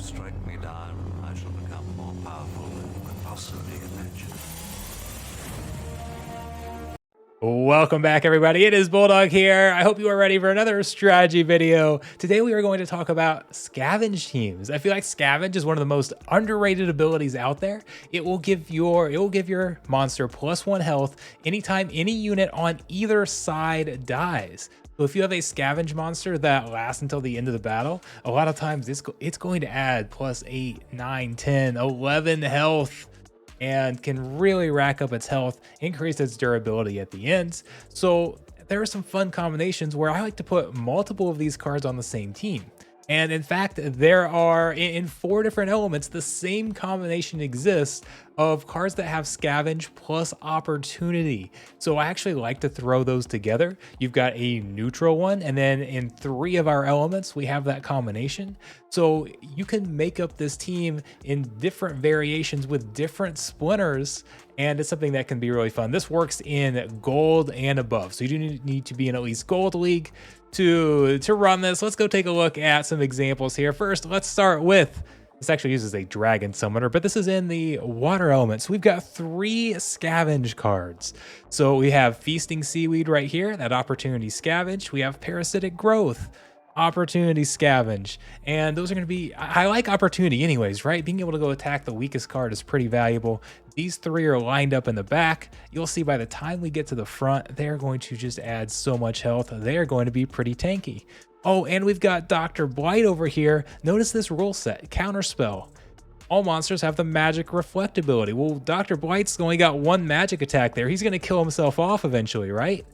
strike me down, I shall become more powerful than you could possibly imagine. Welcome back, everybody. It is Bulldog here. I hope you are ready for another strategy video. Today we are going to talk about Scavenge teams. I feel like Scavenge is one of the most underrated abilities out there. It will give your monster +1 health anytime any unit on either side dies. So if you have a Scavenge monster that lasts until the end of the battle, a lot of times it's going to add +8, 9, 10, 11 health, and can really rack up its health, increase its durability at the end. So there are some fun combinations where I like to put multiple of these cards on the same team. And in fact, there are in 4 different elements, the same combination exists of cards that have Scavenge plus Opportunity. So I actually like to throw those together. You've got a neutral one, and then in 3 of our elements, we have that combination. So you can make up this team in different variations with different splinters, and it's something that can be really fun. This works in gold and above. So you do need to be in at least gold league to run this. Let's go take a look at some examples here. First, let's start with, this actually uses a dragon summoner, but this is in the water element. So we've got 3 Scavenge cards. So we have Feasting Seaweed right here, that Opportunity Scavenge. We have Parasitic Growth, Opportunity Scavenge, and those are going to be, I like Opportunity anyways, right? Being able to go attack the weakest card is pretty valuable. These 3 are lined up in the back. You'll see by the time we get to the front, they're going to just add so much health. They're going to be pretty tanky. Oh, and we've got Dr. Blight over here. Notice this rule set, Counterspell. All monsters have the magic reflect ability. Well, Dr. Blight's only got 1 magic attack there. He's going to kill himself off eventually, right?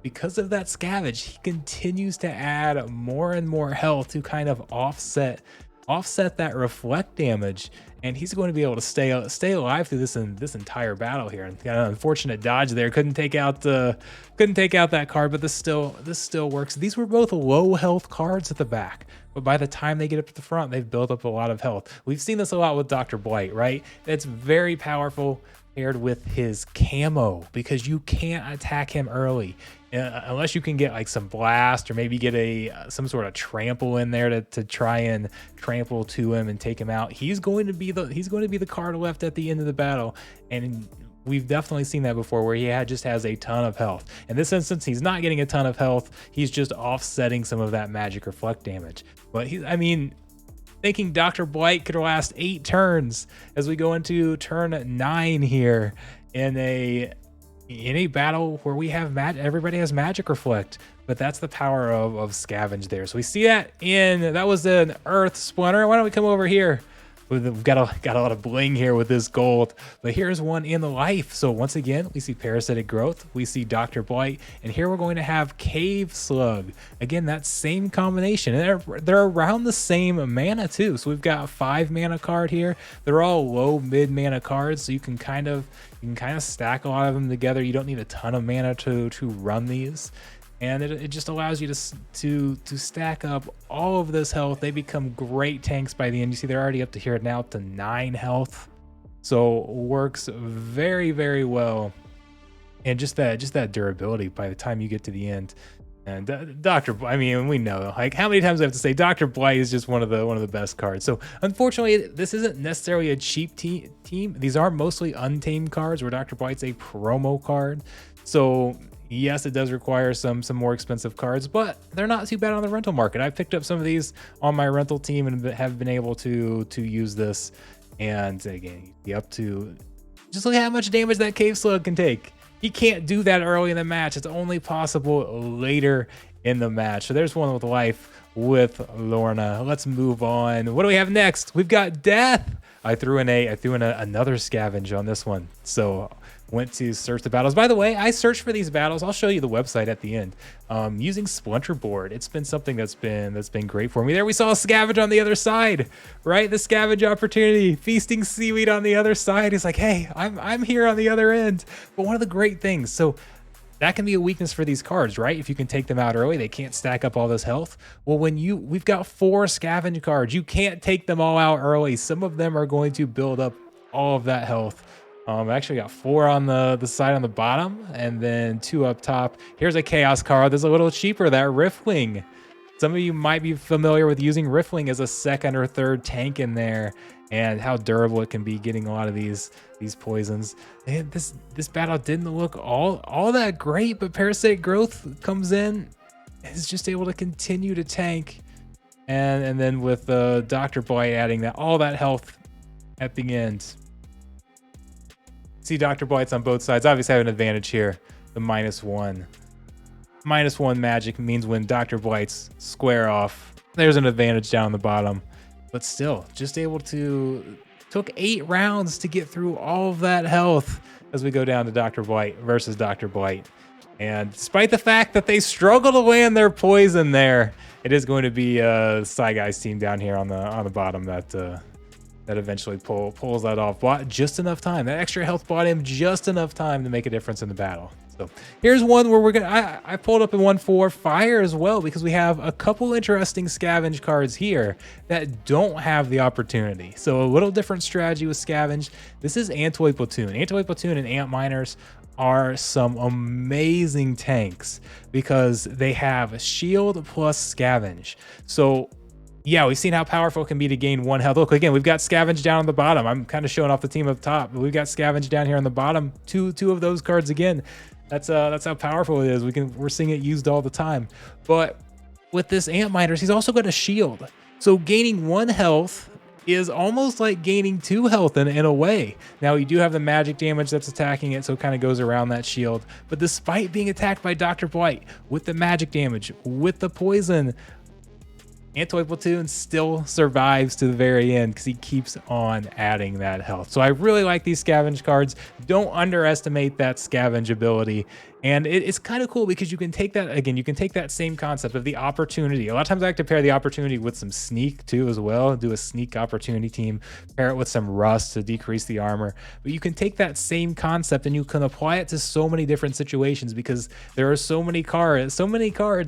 Because of that Scavenge, he continues to add more and more health to kind of offset that reflect damage, and he's going to be able to stay alive through this entire battle here. And got an unfortunate dodge there, couldn't take out that card, but this still works. These were both low health cards at the back, but by the time they get up to the front, they've built up a lot of health. We've seen this a lot with Dr. Blight, right? It's very powerful paired with his camo, because you can't attack him early unless you can get like some blast, or maybe get some sort of trample in there to try and trample to him and take him out. He's going to be the card left at the end of the battle, and we've definitely seen that before where he just has a ton of health. In this instance, he's not getting a ton of health, he's just offsetting some of that magic reflect damage. But thinking Dr. Blight could last 8 turns as we go into turn 9 here in a battle where we have everybody has magic reflect, but that's the power of Scavenge there. So we see that was an Earth Splinter. Why don't we come over here? We've got a lot of bling here with this gold, but here's one in the life. So once again, we see Parasitic Growth, we see Dr. Blight, and here we're going to have Cave Slug. Again, that same combination, and they're around the same mana too. So we've got a 5 mana card here. They're all low mid mana cards, so you can kind of stack a lot of them together. You don't need a ton of mana to run these. And it just allows you to stack up all of this health. They become great tanks by the end. You see they're already up to here now, up to 9 health. So works very, very well. And just that durability by the time you get to the end. And we know, like, how many times do I have to say Dr. Blight is just one of the best cards. So unfortunately, this isn't necessarily a cheap team. These are mostly untamed cards, where Dr. Blight's a promo card. So yes, it does require some more expensive cards, but they're not too bad on the rental market. I picked up some of these on my rental team and have been able to use this. And again, be up to, just look at how much damage that Cave Slug can take. He can't do that early in the match. It's only possible later in the match. So there's one with life with Lorna. Let's move on. What do we have next? We've got Death. I threw in another Scavenge on this one. So went to search the battles. By the way, I searched for these battles. I'll show you the website at the end. Using Splinterboard, it's been something that's been great for me. There we saw a Scavenge on the other side, right? The Scavenge Opportunity, Feasting Seaweed on the other side. It's like, hey, I'm here on the other end. But one of the great things, so that can be a weakness for these cards, right? If you can take them out early, they can't stack up all this health. Well, we've got 4 Scavenge cards. You can't take them all out early. Some of them are going to build up all of that health. I actually got 4 on the side on the bottom, and then 2 up top. Here's a Chaos card that's a little cheaper, that Riftwing. Some of you might be familiar with using Riffling as a second or third tank in there, and how durable it can be getting a lot of these poisons. And this battle didn't look all that great, but Parasitic Growth comes in, is just able to continue to tank, and then with Dr. Blight adding all that health at the end. See Dr. Blight's on both sides. Obviously have an advantage here. The -1. -1 magic means when Dr. Blight's square off, there's an advantage down the bottom. But still, just able to... Took 8 rounds to get through all of that health as we go down to Dr. Blight versus Dr. Blight. And despite the fact that they struggle to land their poison there, it is going to be Psy Guy's team down here on the bottom that eventually pulls that off. Bought just enough time. That extra health bought him just enough time to make a difference in the battle. So here's one where we're gonna. I pulled up in 1-4 fire as well, because we have a couple interesting Scavenge cards here that don't have the opportunity. So a little different strategy with Scavenge. This is Antoid Platoon. Antoid Platoon and Ant Miners are some amazing tanks because they have shield plus Scavenge. So yeah, we've seen how powerful it can be to gain 1 health. Look, again, we've got Scavenge down on the bottom. I'm kind of showing off the team up top, but we've got Scavenge down here on the bottom. Two of those cards again. That's how powerful it is. We're seeing it used all the time. But with this Ant Miners, he's also got a shield. So gaining 1 health is almost like gaining 2 health in a way. Now you do have the magic damage that's attacking it, so it kind of goes around that shield. But despite being attacked by Dr. Blight, with the magic damage, with the poison, Antoid Platoon still survives to the very end because he keeps on adding that health. So I really like these Scavenge cards. Don't underestimate that Scavenge ability. And it's kind of cool because you can take that, again, you can take that same concept of the opportunity. A lot of times I like to pair the opportunity with some sneak too as well. Do a sneak opportunity team, pair it with some rust to decrease the armor. But you can take that same concept and you can apply it to so many different situations because there are so many cards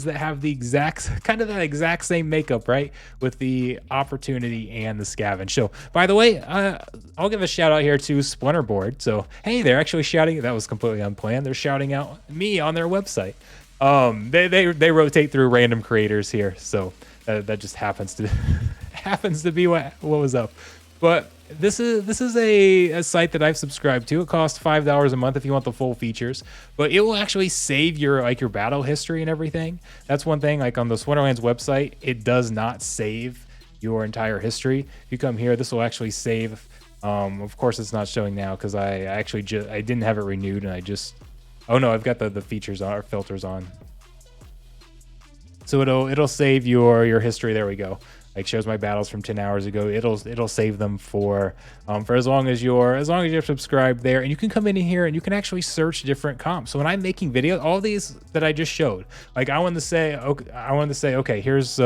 that have the exact, kind of that exact same makeup, right? With the opportunity and the Scavenge. So by the way, I'll give a shout out here to Splinterboard. So, hey, they're actually shouting, that was completely unplanned. They're shouting out me on their website. They rotate through random creators here, so that just happens to be what was up. But this is a site that I've subscribed to. It costs $5 a month if you want the full features, but it will actually save your battle history and everything. That's one thing. Like on the Splinterlands website, it does not save your entire history. If you come here, this will actually save. Of course, it's not showing now because I didn't have it renewed, and I just. Oh no, I've got the features on, or filters on. So it'll save your history. There we go. Like shows my battles from 10 hours ago. It'll save them for as long as you're subscribed there. And you can come in here and you can actually search different comps. So when I'm making videos, all these that I just showed, like I wanted to say, okay, here's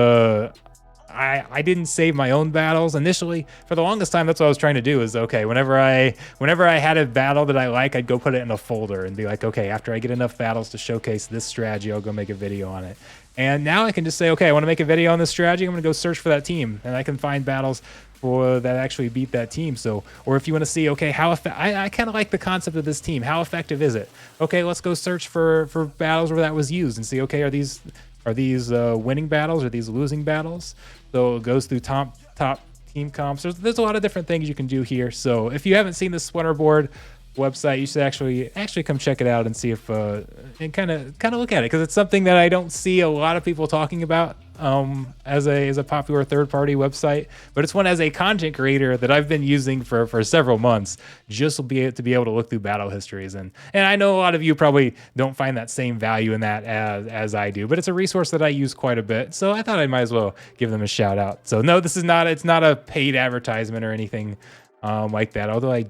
I didn't save my own battles initially. For the longest time, that's what I was trying to do is, okay, whenever I had a battle that I like, I'd go put it in a folder and be like, okay, after I get enough battles to showcase this strategy, I'll go make a video on it. And now I can just say, okay, I want to make a video on this strategy. I'm going to go search for that team, and I can find battles that actually beat that team. So, or if you want to see, okay, I kind of like the concept of this team. How effective is it? Okay, let's go search for battles where that was used and see, okay, are these winning battles or these losing battles? So it goes through top team comps. There's a lot of different things you can do here. So if you haven't seen the Splinterboard website, you should actually come check it out and see if and kind of look at it, because it's something that I don't see a lot of people talking about as a popular third-party website, but it's one as a content creator that I've been using for several months, just to be able to look through battle histories. And I know a lot of you probably don't find that same value in that as I do, but it's a resource that I use quite a bit, so I thought I might as well give them a shout out. So no, it's not a paid advertisement or anything like that, although I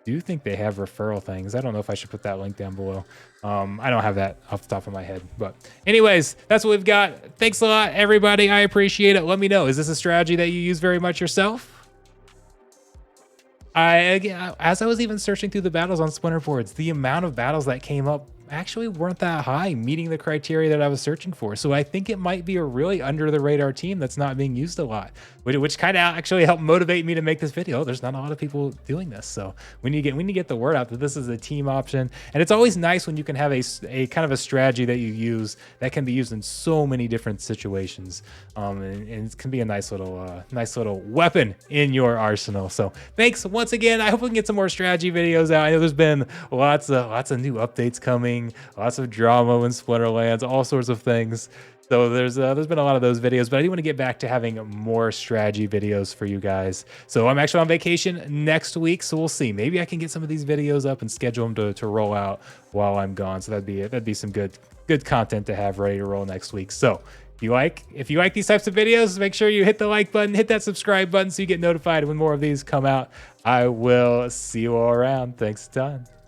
do think they have referral things. I don't know if I should put that link down below. I don't have that off the top of my head, but anyways, that's what we've got. Thanks a lot, everybody. I appreciate it. Let me know, is this a strategy that you use very much yourself? As I was even searching through the battles on Splinterboards, the amount of battles that came up actually weren't that high, meeting the criteria that I was searching for. So I think it might be a really under the radar team that's not being used a lot, which kind of actually helped motivate me to make this video. There's not a lot of people doing this, so we need to get the word out that this is a team option. And it's always nice when you can have a kind of a strategy that you use that can be used in so many different situations, and it can be a nice little weapon in your arsenal. So thanks once again. I hope we can get some more strategy videos out. I know there's been lots of new updates coming, lots of drama in Splinterlands, all sorts of things. So there's been a lot of those videos, but I do want to get back to having more strategy videos for you guys. So I'm actually on vacation next week, so we'll see. Maybe I can get some of these videos up and schedule them to roll out while I'm gone. So that'd be some good content to have ready to roll next week. So if you like these types of videos, make sure you hit the like button, hit that subscribe button so you get notified when more of these come out. I will see you all around. Thanks a ton.